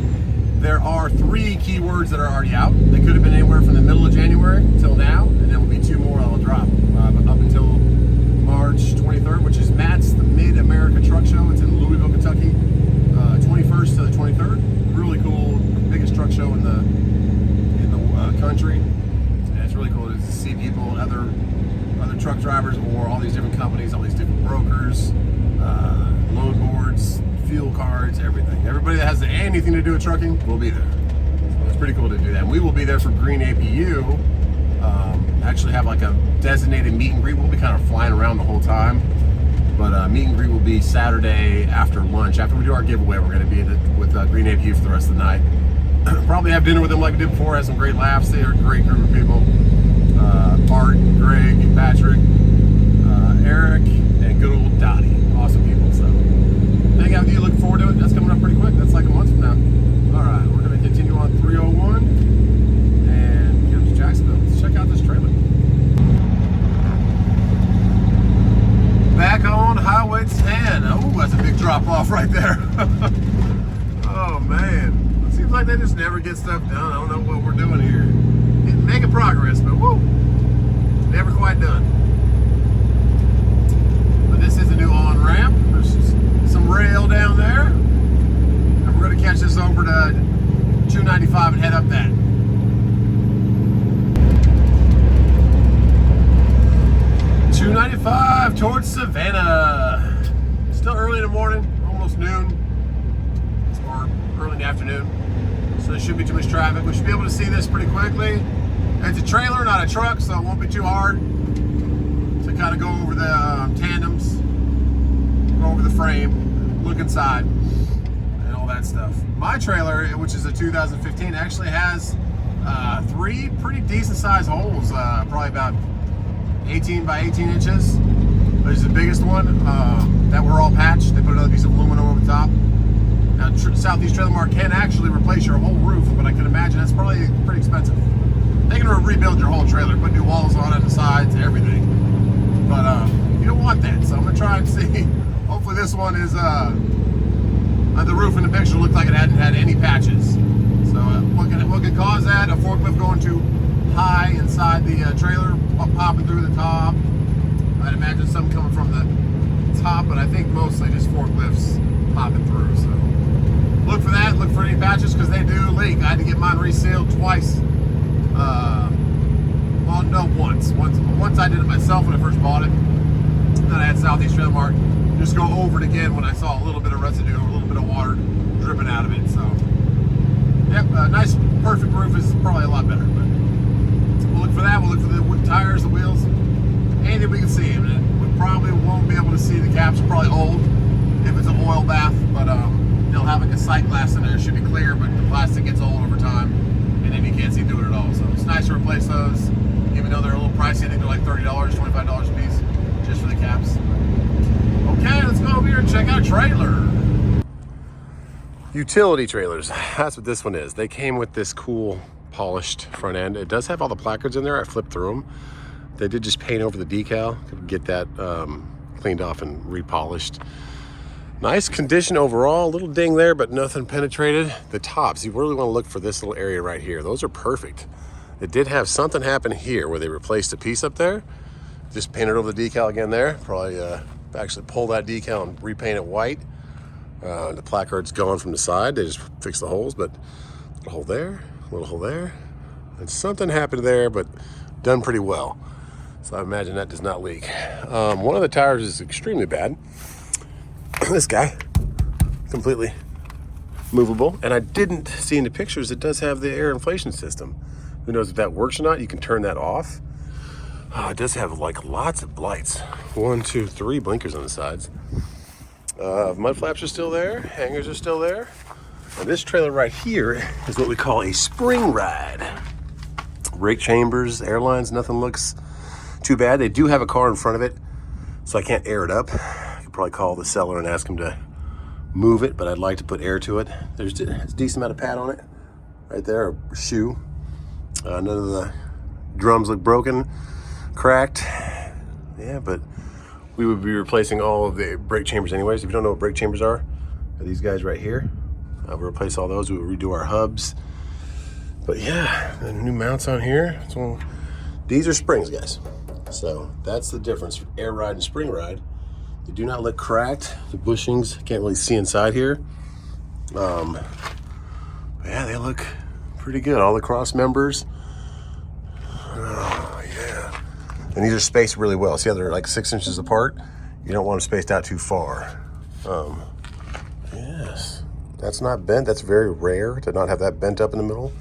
There are 3 keywords that are already out. They could have been anywhere from the middle of January till now, and there will be 2 more I'll drop up until March 23rd, which is MATS, the Mid-America Truck Show. It's in Louisville, Kentucky, 21st to the 23rd. Really cool, biggest truck show in the country. And it's really cool to see people, other truck drivers, or all these different companies, all these different brokers, load boards, fuel cards, everything. Everybody that has anything to do with trucking will be there. So it's pretty cool to do that. And we will be there for Green APU. Actually have like a designated meet and greet. We'll be kind of flying around the whole time. But meet and greet will be Saturday after lunch. After we do our giveaway, we're going to be with Green APU for the rest of the night. Probably have dinner with them like we did before. Have some great laughs. They are a great group of people. Bart, Greg, Patrick, Eric, and good old Dottie. Awesome people. So hang out with you. Looking forward to it. That's coming up pretty quick. That's like a month from now. All right, we're going to continue on 301 and get up to Jacksonville. Let's check out this trailer. Back on Highway 10. Oh, that's a big drop off right there. Oh man, it seems like they just never get stuff done. I don't know what we're doing here. Making progress, but woo, never quite done. But this is a new on-ramp. There's some rail down there. And we're going to catch this over to 295 and head up that. .295 towards Savannah. Still early in the morning, almost noon, or early in the afternoon. So there shouldn't be too much traffic. We should be able to see this pretty quickly. It's a trailer, not a truck, so it won't be too hard to kind of go over the tandems, go over the frame, look inside, and all that stuff. My trailer, which is a 2015, actually has 3 pretty decent sized holes, probably about 18 by 18 inches. There's the biggest one that were all patched. They put another piece of aluminum over the top. Now, Southeast Trailer Mart can actually replace your whole roof, but I can imagine that's probably pretty expensive. They can rebuild your whole trailer, put new walls on it, the sides, everything. But you don't want that, so I'm gonna try and see. Hopefully this one is, the roof in the picture looked like it hadn't had any patches. So what could cause that? A forklift going too high inside the trailer, popping through the top. I'd imagine something coming from the top, but I think mostly just forklifts popping through. So look for that, look for any patches, because they do leak. I had to get mine resealed twice. Well, no, once I did it myself when I first bought it. Then I had Southeast Trailer Mart just go over it again when I saw a little bit of residue, a little bit of water dripping out of it. So, yep, a nice, perfect roof is probably a lot better. But we'll look for that. We'll look for the wood tires, the wheels, anything we can see. And we probably won't be able to see the caps. Are probably old. glass in there. It should be clear, but the plastic gets old over time, and then you can't see through it at all. So it's nice to replace those, even though they're a little pricey. I think they're like $30, $25 a piece, just for the caps. Okay, let's go over here and check out a trailer. Utility trailers, that's what this one is. They came with this cool polished front end. It does have all the placards in there. I flipped through them. They did just paint over the decal. Could get that cleaned off and repolished. Nice condition overall. A little ding there, but nothing penetrated. The tops, you really want to look for this little area right here. Those are perfect. It did have something happen here where they replaced a piece up there. Just painted over the decal again there. Probably actually pull that decal and repaint it white. The placard's gone from the side. They just fixed the holes, but a little hole there, a little hole there. And something happened there, but done pretty well. So I imagine that does not leak. One of the tires is extremely bad. This guy, completely movable. And I didn't see in the pictures, it does have the air inflation system. Who knows if that works or not? You can turn that off. It does have like lots of lights. 1, 2, 3 blinkers on the sides. Mud flaps are still there. Hangers are still there. And this trailer right here is what we call a spring ride. Brake chambers, airlines, nothing looks too bad. They do have a car in front of it, so I can't air it up. I could probably call the seller and ask him to move it, but I'd like to put air to it. There's a decent amount of pad on it right there, a shoe. None of the drums look broken, cracked. Yeah, but we would be replacing all of the brake chambers anyways. If you don't know what brake chambers are these guys right here. We'll replace all those. We would redo our hubs. But yeah, the new mounts on here. So these are springs, guys. So that's the difference, air ride and spring ride. They do not look cracked. The bushings, can't really see inside here. But yeah, they look pretty good. All the cross members. Oh yeah. And these are spaced really well. See how they're like 6 inches apart? You don't want them spaced out too far. Yes, that's not bent. That's very rare to not have that bent up in the middle.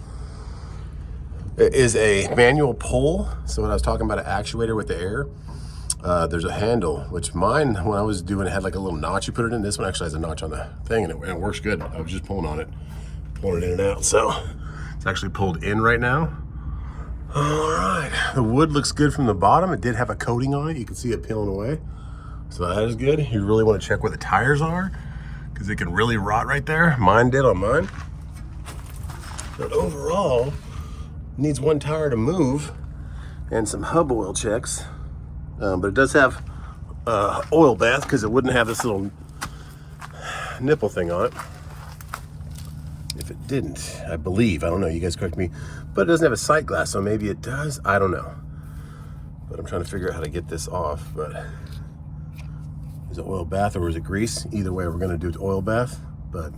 It is a manual pull. So when I was talking about an actuator with the air, there's a handle, which mine, when I was doing it, had like a little notch you put it in. This one actually has a notch on the thing, and it works good. I was just pulling on it, pulling it in and out. So it's actually pulled in right now. All right, the wood looks good from the bottom. It did have a coating on it. You can see it peeling away. So that is good. You really want to check where the tires are, because it can really rot right there. Mine did on mine. But overall, needs one tire to move and some hub oil checks. But it does have oil bath, because it wouldn't have this little nipple thing on it if it didn't, I believe. I don't know, you guys correct me. But it doesn't have a sight glass, so maybe it does. I don't know. But I'm trying to figure out how to get this off. But is it oil bath or is it grease? Either way, we're gonna do oil bath. But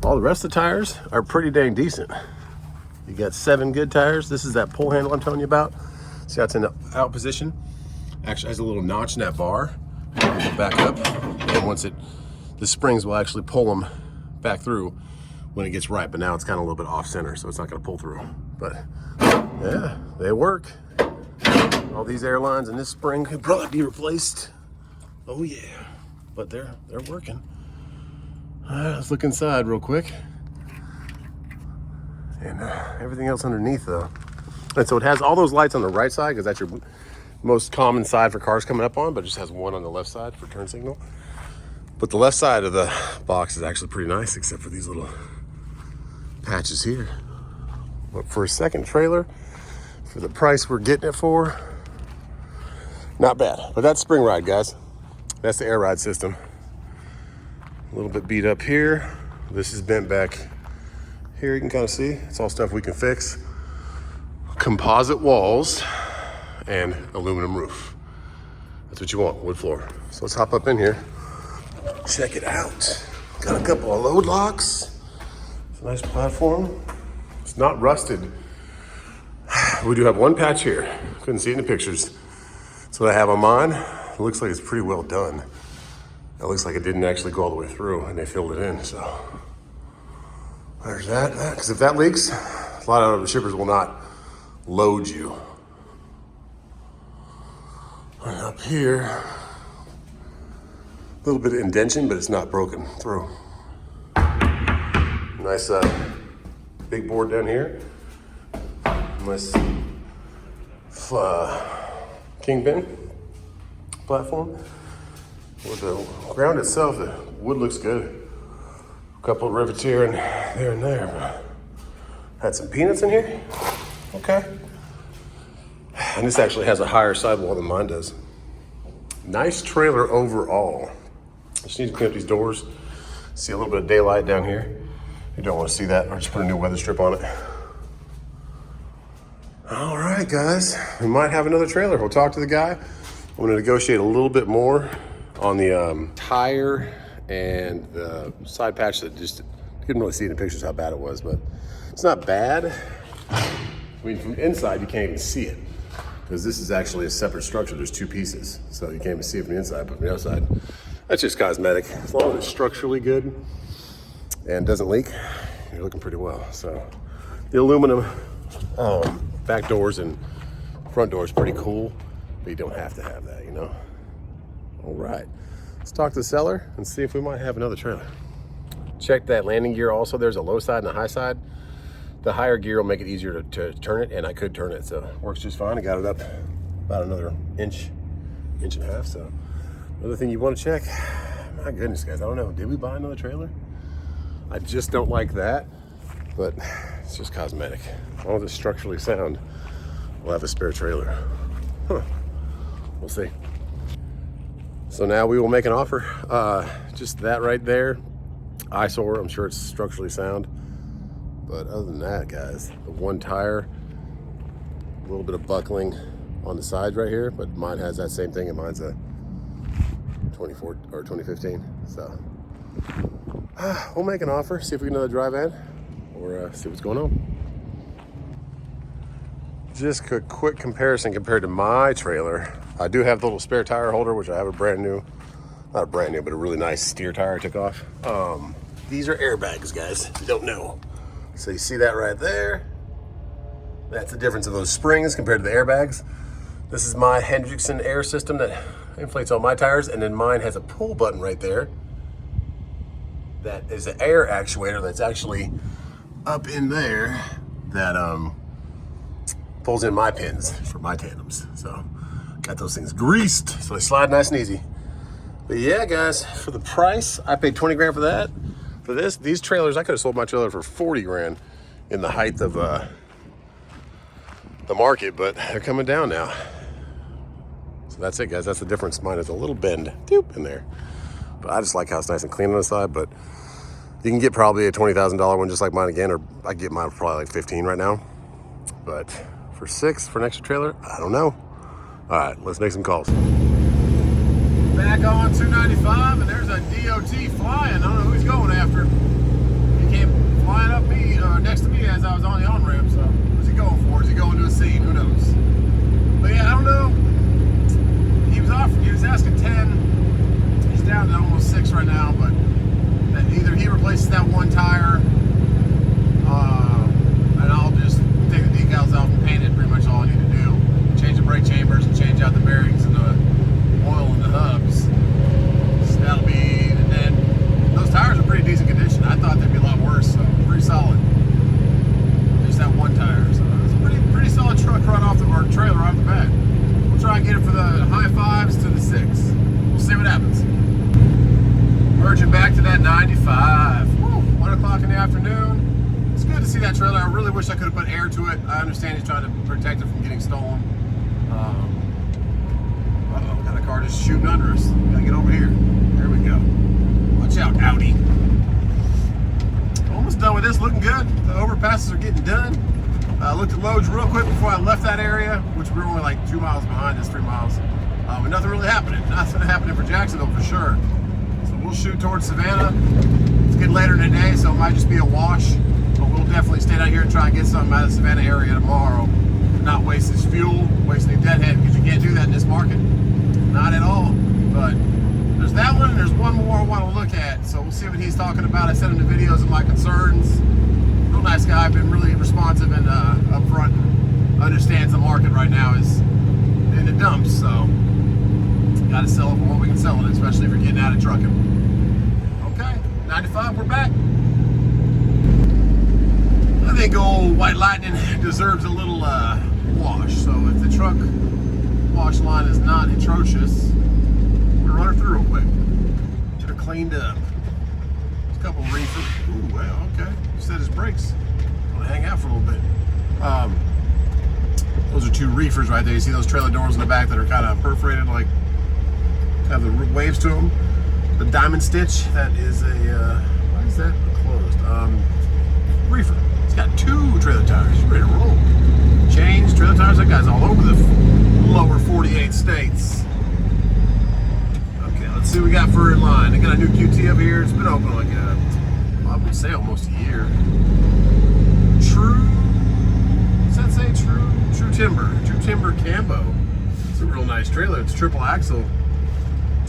all the rest of the tires are pretty dang decent. You got 7 good tires. This is that pull handle I'm telling you about. See how it's in the out position? Actually has a little notch in that bar. It'll back up, and once the springs will actually pull them back through when it gets right. But now it's kind of a little bit off center, so it's not gonna pull through. But yeah, they work. All these airlines and this spring could probably be replaced. Oh yeah, but they're working. All right, let's look inside real quick. And everything else underneath though. And so it has all those lights on the right side, because that's your most common side for cars coming up on, but it just has one on the left side for turn signal. But the left side of the box is actually pretty nice, except for these little patches here. But for a second trailer, for the price we're getting it for, not bad. But that's spring ride, guys. That's the air ride system. A little bit beat up here. This is bent back here, you can kind of see. It's all stuff we can fix. Composite walls and aluminum roof. That's what you want, wood floor. So let's hop up in here. Check it out. Got a couple of load locks. It's a nice platform. It's not rusted. We do have one patch here. Couldn't see it in the pictures. That's what I have on mine. It looks like it's pretty well done. It looks like it didn't actually go all the way through and they filled it in, so. There's that, because if that leaks, a lot of the shippers will not load you. And up here, a little bit of indention, but it's not broken through. Nice big board down here. Nice kingpin platform. With the ground itself, the wood looks good. A couple of rivets here and there. But had some peanuts in here. Okay. And this actually has a higher sidewall than mine does. Nice trailer overall. Just need to clean up these doors. See a little bit of daylight down here. You don't want to see that, or just put a new weather strip on it. All right, guys, we might have another trailer. We'll talk to the guy. I'm gonna negotiate a little bit more on the tire and the side patch that just couldn't really see in the pictures how bad it was, but it's not bad. I mean, from inside, you can't even see it because this is actually a separate structure. There's two pieces, so you can't even see it from the inside, but from the outside, that's just cosmetic. As long as it's structurally good and doesn't leak, you're looking pretty well. So the aluminum back doors and front doors pretty cool, but you don't have to have that, you know? All right, let's talk to the seller and see if we might have another trailer. Check that landing gear also. There's a low side and a high side. The higher gear will make it easier to turn it, and I could turn it, so it works just fine. I got it up about another inch and a half. So another thing you want to check, my goodness, guys, I don't know, did we buy another trailer? I just don't like that, but it's just cosmetic. As long as it's structurally sound, we'll have a spare trailer. Huh. We'll see. So now we will make an offer. Just that right there, eyesore. I'm sure it's structurally sound. But other than that, guys, the one tire, a little bit of buckling on the sides right here, but mine has that same thing, and mine's a 24 or 2015. So we'll make an offer, see if we can another drive in, or see what's going on. Just a quick comparison compared to my trailer. I do have the little spare tire holder, which I have a brand new, not a brand new, but a really nice steer tire I took off. These are airbags, guys, if you don't know. So you see that right there? That's the difference of those springs compared to the airbags. This is my Hendrickson air system that inflates all my tires, and then mine has a pull button right there. That is an air actuator that's actually up in there that pulls in my pins for my tandems. So got those things greased, so they slide nice and easy. But yeah, guys, for the price, I paid 20 grand for that. For these trailers, I could have sold my trailer for 40 grand in the height of the market, but they're coming down now. So that's it, guys. That's the difference. Mine is a little bend in there, but I just like how it's nice and clean on the side. But you can get probably a $20,000 one just like mine again, or I get mine for probably like 15 right now. But for 6 for an extra trailer, I don't know. All right, let's make some calls. Back on 295, and there's a DOT flying. I don't know who he's going after. He came flying up me, next to me as I was on the on-ramp, so what's he going for? Is he going to a scene? Who knows? But yeah, I don't know. He was asking 10. He's down to almost 6 right now, but either he replaces that one tire, and I'll just take the decals off and paint it, pretty much all I need to do. Change the brake chambers and change out the bearings and the oil in the hubs. So that'll be, and then those tires are pretty decent condition. I thought they'd be a lot worse, so pretty solid. Just that one tire, so it's a pretty solid truck right off our trailer off the bat. We'll try and get it for the high 5s to the 6. We'll see what happens. Merging back to that 95. Woo, 1 o'clock in the afternoon. It's good to see that trailer. I really wish I could have put air to it. I understand he's trying to protect it from getting stolen. Uh-oh, got a car just shooting under us. Gotta get over here. There we go. Watch out, Audi. Almost done with this, looking good. The overpasses are getting done. I looked at loads real quick before I left that area, which we were only like 2 miles behind us, 3 miles. But nothing really happening. Nothing happening for Jacksonville for sure. So we'll shoot towards Savannah. It's getting later in the day, so it might just be a wash. But we'll definitely stay down here and try and get something out of the Savannah area tomorrow. Not waste his fuel, wasting a deadhead, because you can't do that in this market. Not at all. But there's that one, and there's one more I want to look at. So we'll see what he's talking about. I sent him the videos of my concerns. Real nice guy, been really responsive and upfront. Understands the market right now is in the dumps, so got to sell it for what we can sell it, especially if you're getting out of trucking. Okay, 95, we're back. think old White Lightning deserves a little wash. So if the truck wash line is not atrocious, we're gonna run her through real quick. Get her cleaned up. There's a couple reefers. Ooh, well, okay. Set his brakes. I'll hang out for a little bit. Those are 2 reefers right there. You see those trailer doors in the back that are kind of perforated, like have the waves to them. The diamond stitch, that is a, why is that closed? Reefer. It's got 2 trailer tires. He's ready to roll. Chains, trailer tires, that guy's all over the lower 48 states. Okay, let's see what we got for in line. They got a new QT over here. It's been open like I would say almost a year. True, does that say true? True Timber Cambo. It's a real nice trailer. It's triple axle.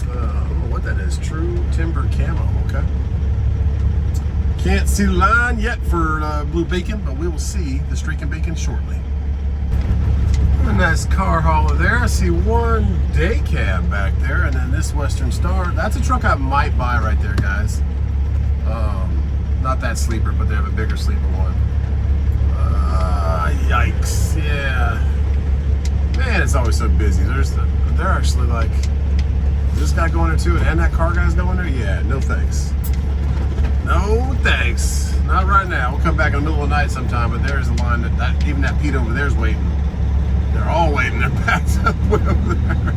I don't know what that is. True Timber Camo. Okay. Can't see the line yet for Blue Beacon, but we will see the streaking beacon shortly. A nice car hauler there. I see one day cab back there, and then this Western Star. That's a truck I might buy right there, guys. Not that sleeper, but they have a bigger sleeper one. Yikes! Yeah, man, it's always so busy. They're actually like, this guy going there too, and that car guy's going there. Yeah, no thanks. No thanks. Not right now. We'll come back in the middle of the night sometime. But there's a line that even that Pete over there's waiting. They're all waiting. They're backed up way over there.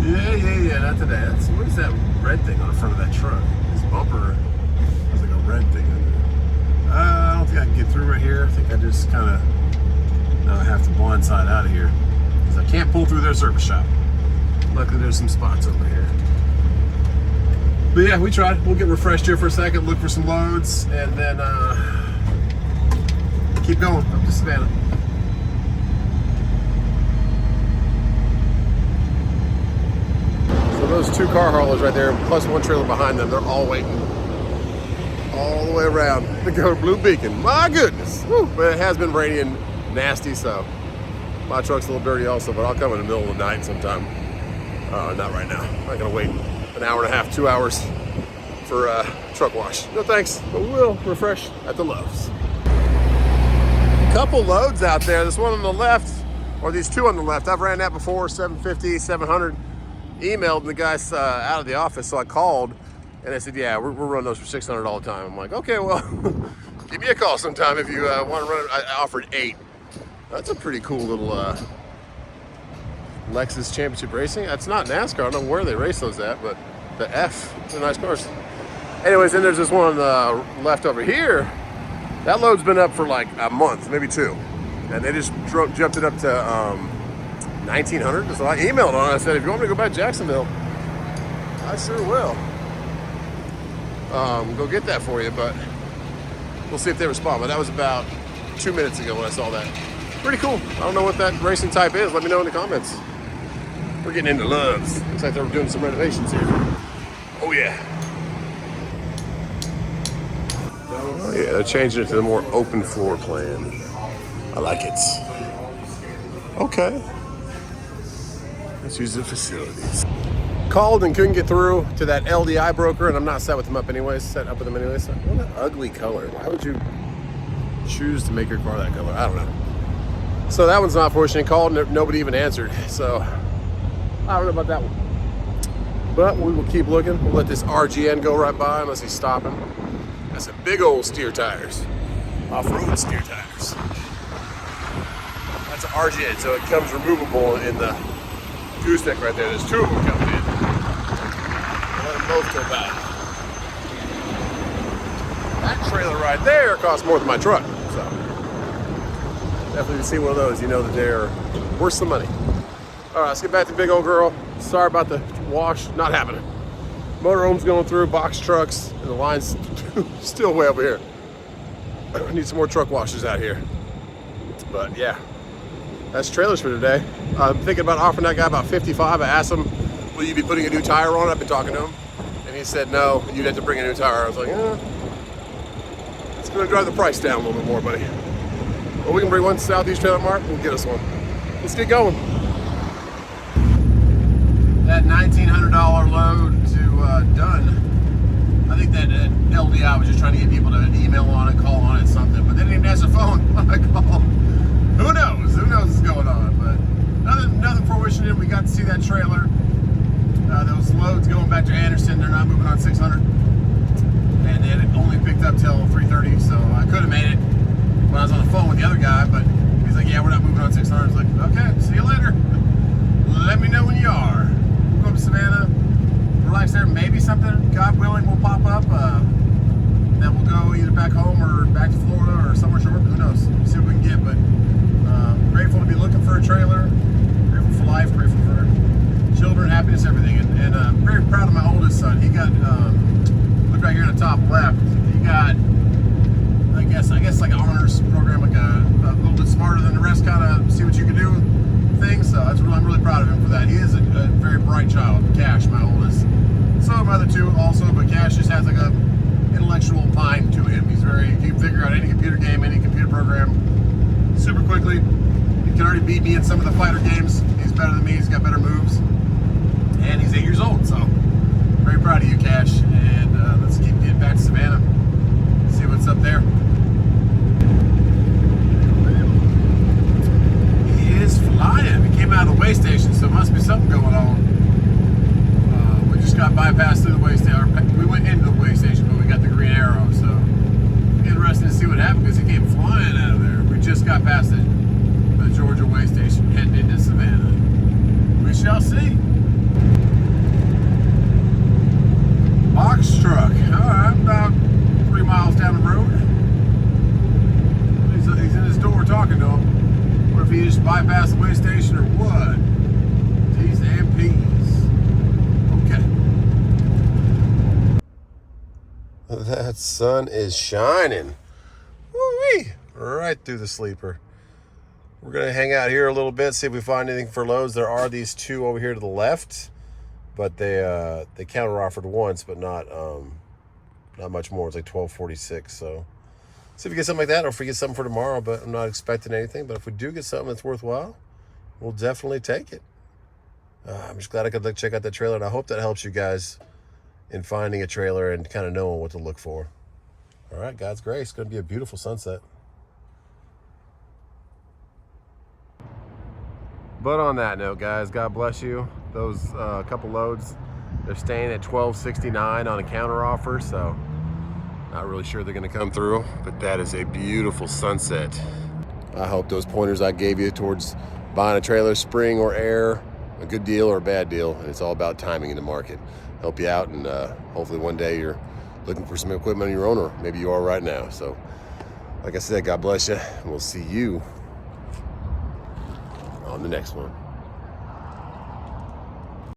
Yeah. Not today. What is that red thing on the front of that truck? His bumper has like a red thing in there. I don't think I can get through right here. I think I just kind of now I have to blindside out of here because I can't pull through their service shop. Luckily, there's some spots over here. But yeah, we tried. We'll get refreshed here for a second, look for some loads, and then keep going up to Savannah. So those 2 car haulers right there, plus 1 trailer behind them, they're all waiting all the way around to go to Blue Beacon. My goodness. Woo. But it has been rainy and nasty, so my truck's a little dirty also, but I'll come in the middle of the night sometime. Not right now. I'm not gonna wait an hour and a half, 2 hours for truck wash. No thanks, but we'll refresh at the Loves. Couple loads out there. This one on the left, or these 2 on the left. I've ran that before, 750, 700. Emailed the guys out of the office, so I called, and they said, yeah, we're running those for $600 all the time. I'm like, okay, well, give me a call sometime if you want to run it. I offered 8. That's a pretty cool little Lexus Championship Racing. That's not NASCAR. I don't know where they race those at, but the F, they're nice cars. Anyways, then there's this one on the left over here. That load's been up for like a month, maybe 2. And they just jumped it up to 1,900. So I emailed on it. I said, if you want me to go back to Jacksonville, I sure will. Go get that for you, but we'll see if they respond. But that was about 2 minutes ago when I saw that. Pretty cool. I don't know what that racing type is. Let me know in the comments. We're getting into Loves. Looks like they're doing some renovations here. Oh yeah. Oh yeah, they're changing it to the more open floor plan. I like it. Okay. Let's use the facilities. Called and couldn't get through to that LDI broker, and I'm not set with them up anyways. Set up with them anyways. What an ugly color. Why would you choose to make your car that color? I don't know. So that one's not fortunate. Called and nobody even answered. So I don't know about that one. But we will keep looking. We'll let this RGN go right by unless he's stopping. That's some big old steer tires. Off-road steer tires. That's an RGN, so it comes removable in the gooseneck right there. There's 2 of them coming in. We'll let them both go by. That trailer right there costs more than my truck. So definitely to see one of those, you know that they're worth some money. All right, let's get back to big old girl. Sorry about the wash, not happening. Motorhome's going through, box trucks, and the line's still way over here. I need some more truck washers out here. But yeah, that's trailers for today. I'm thinking about offering that guy about 55. I asked him, will you be putting a new tire on it? I've been talking to him. And he said, no, you'd have to bring a new tire. I was like, it's gonna drive the price down a little bit more, buddy. Well, we can bring one to Southeast Trailer Mart and get us one. Let's get going. That $1,900 load to done. I think that LDI was just trying to get people to email on it, call on it, something, but they didn't even answer the phone when I called. Who knows? Who knows what's going on? But nothing fruition in. We got to see that trailer. Those loads going back to Anderson, they're not moving on 600. And it only picked up till 3:30, so I could have made it when I was on the phone with the other guy, but he's like, yeah, we're not moving on 600. I was like, okay, see you later. Let me know when you are. We'll go to Savannah, relax there, maybe something, God willing, will pop up. Then we'll go either back home or back to Florida or somewhere short, who knows. We'll see what we can get, but grateful to be looking for a trailer, grateful for life, grateful for children, happiness, everything, and very proud of my oldest son. He got, look right here in the top left, he got, I guess like an honors program, like a little bit smarter than the rest, kind of see what you can do thing. So I'm really proud of him for that. He is a very bright child. Cash, my oldest. So my other two also, but Cash just has like a intellectual mind to him. He can figure out any computer game, any computer program super quickly. He can already beat me in some of the fighter games. He's better than me. He's got better moves, and he's 8 years old. So very proud of you, Cash. And let's keep getting back to Savannah. See what's up there. Is flying. We came out of the way station, so there must be something going on. We just got bypassed through the way station. We went into the way station, but we got the green arrow. So interesting to see what happened because he came flying out of there. We just got past the Georgia way station, heading into Savannah. We shall see. Box truck. All right, about 3 miles down the road. He's in his door talking to him. Or if he just bypassed the way station or what? T's and P's. Okay. That sun is shining. Woo-wee. Right through the sleeper. We're going to hang out here a little bit, see if we find anything for loads. There are these two over here to the left, but they counter offered once, but not much more. It's like $12.46, so see if we get something like that, or if we get something for tomorrow, but I'm not expecting anything. But if we do get something that's worthwhile, we'll definitely take it. I'm just glad I could check out that trailer, and I hope that helps you guys in finding a trailer and kind of knowing what to look for. All right, God's grace. It's going to be a beautiful sunset. But on that note, guys, God bless you. Those couple loads, they're staying at $12.69 on a counter offer, so not really sure they're gonna come through, but that is a beautiful sunset. I hope those pointers I gave you towards buying a trailer, spring or air, a good deal or a bad deal, and it's all about timing in the market. Help you out, and hopefully one day you're looking for some equipment on your own, or maybe you are right now. So, like I said, God bless you, and we'll see you on the next one.